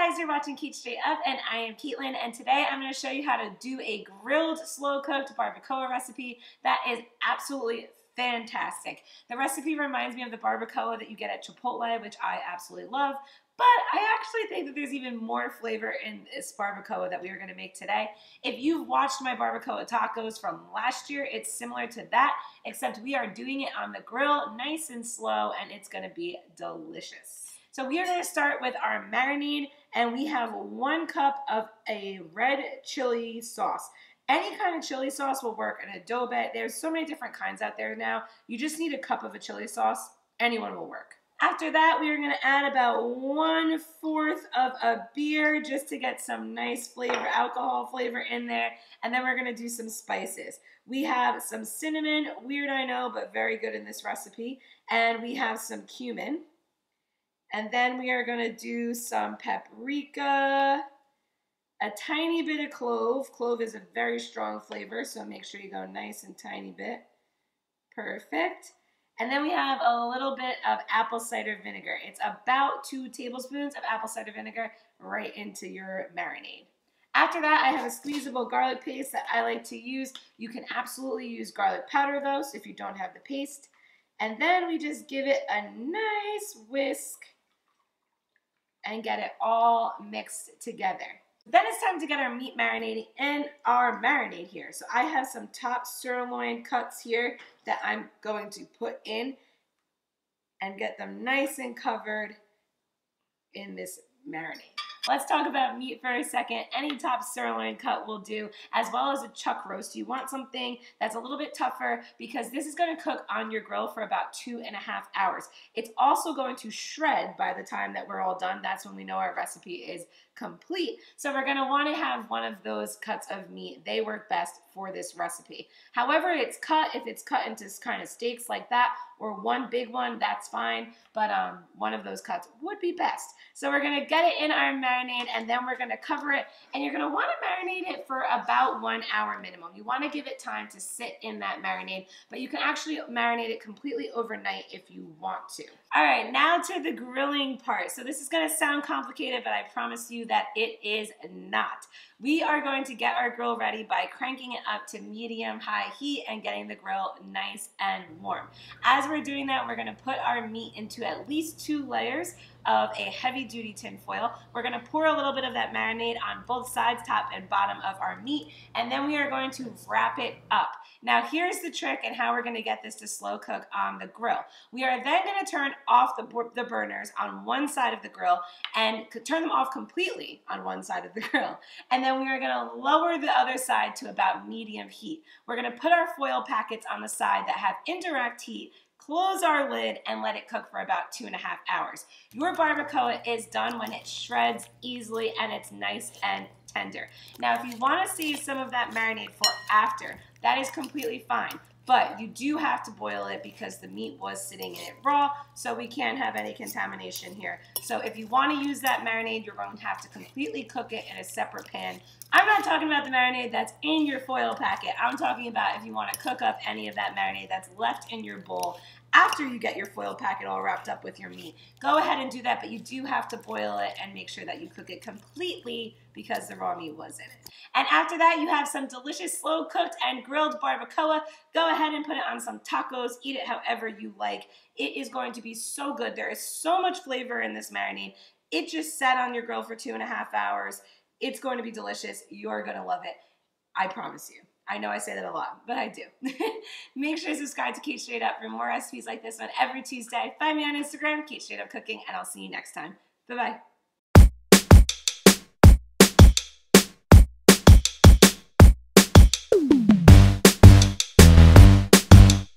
guys, you're watching Cait Straight Up, and I am Caitlin, and today I'm going to show you how to do a grilled, slow-cooked barbacoa recipe that is absolutely fantastic. The recipe reminds me of the barbacoa that you get at Chipotle, which I absolutely love, but I actually think that there's even more flavor in this barbacoa that we are going to make today. If you've watched my barbacoa tacos from last year, it's similar to that, except we are doing it on the grill, nice and slow, and it's going to be delicious. So we are going to start with our marinade, and we have 1 cup of a red chili sauce. Any kind of chili sauce will work, an adobe. There's so many different kinds out there now. You just need a cup of a chili sauce. Anyone will work. After that, we are going to add about 1/4 of a beer just to get some nice flavor, alcohol flavor in there. And then we're going to do some spices. We have some cinnamon, weird I know, but very good in this recipe. And we have some cumin. And then we are going to do some paprika, a tiny bit of clove. Clove is a very strong flavor, so make sure you go nice and tiny bit. Perfect. And then we have a little bit of apple cider vinegar. It's about 2 tablespoons of apple cider vinegar right into your marinade. After that, I have a squeezable garlic paste that I like to use. You can absolutely use garlic powder though, so if you don't have the paste. And then we just give it a nice whisk and get it all mixed together. Then it's time to get our meat marinating in our marinade here. So I have some top sirloin cuts here that I'm going to put in and get them nice and covered in this marinade. Let's talk about meat for a second. Any top sirloin cut will do, as well as a chuck roast. You want something that's a little bit tougher because this is going to cook on your grill for about 2.5 hours. It's also going to shred by the time that we're all done. That's when we know our recipe is complete. So we're going to want to have one of those cuts of meat. They work best for this recipe. However it's cut, if it's cut into kind of steaks like that, or one big one, that's fine, but one of those cuts would be best. So we're going to get it in our marinade, and then we're going to cover it, and you're going to want to marinate it for about 1 hour minimum. You want to give it time to sit in that marinade, but you can actually marinate it completely overnight if you want to. All right, now to the grilling part. So this is going to sound complicated, but I promise you that it is not. We are going to get our grill ready by cranking it up to medium-high heat and getting the grill nice and warm. As we're doing that, we're going to put our meat into at least 2 layers of a heavy-duty tin foil. We're going to pour a little bit of that marinade on both sides, top and bottom of our meat, and then we are going to wrap it up. Now here's the trick and how we're going to get this to slow cook on the grill. We are then going to turn off the burners on one side of the grill and turn them off completely on one side of the grill. And then we are going to lower the other side to about medium heat. We're going to put our foil packets on the side that have indirect heat, close our lid, and let it cook for about 2.5 hours. Your barbacoa is done when it shreds easily and it's nice and tender. Now, if you want to save some of that marinade for after, that is completely fine. But you do have to boil it because the meat was sitting in it raw, so we can't have any contamination here. So if you want to use that marinade, you're going to have to completely cook it in a separate pan. I'm not talking about the marinade that's in your foil packet. I'm talking about if you want to cook up any of that marinade that's left in your bowl after you get your foil packet all wrapped up with your meat. Go ahead and do that, but you do have to boil it and make sure that you cook it completely because the raw meat was in it. And after that, you have some delicious slow-cooked and grilled barbacoa. Go ahead and put it on some tacos. Eat it however you like. It is going to be so good. There is so much flavor in this marinade. It just sat on your grill for 2.5 hours. It's going to be delicious. You're going to love it. I promise you. I know I say that a lot, but I do. Make sure to subscribe to Cait Straight Up for more recipes like this one every Tuesday. Find me on Instagram, Cait Straight Up Cooking, and I'll see you next time. Bye-bye.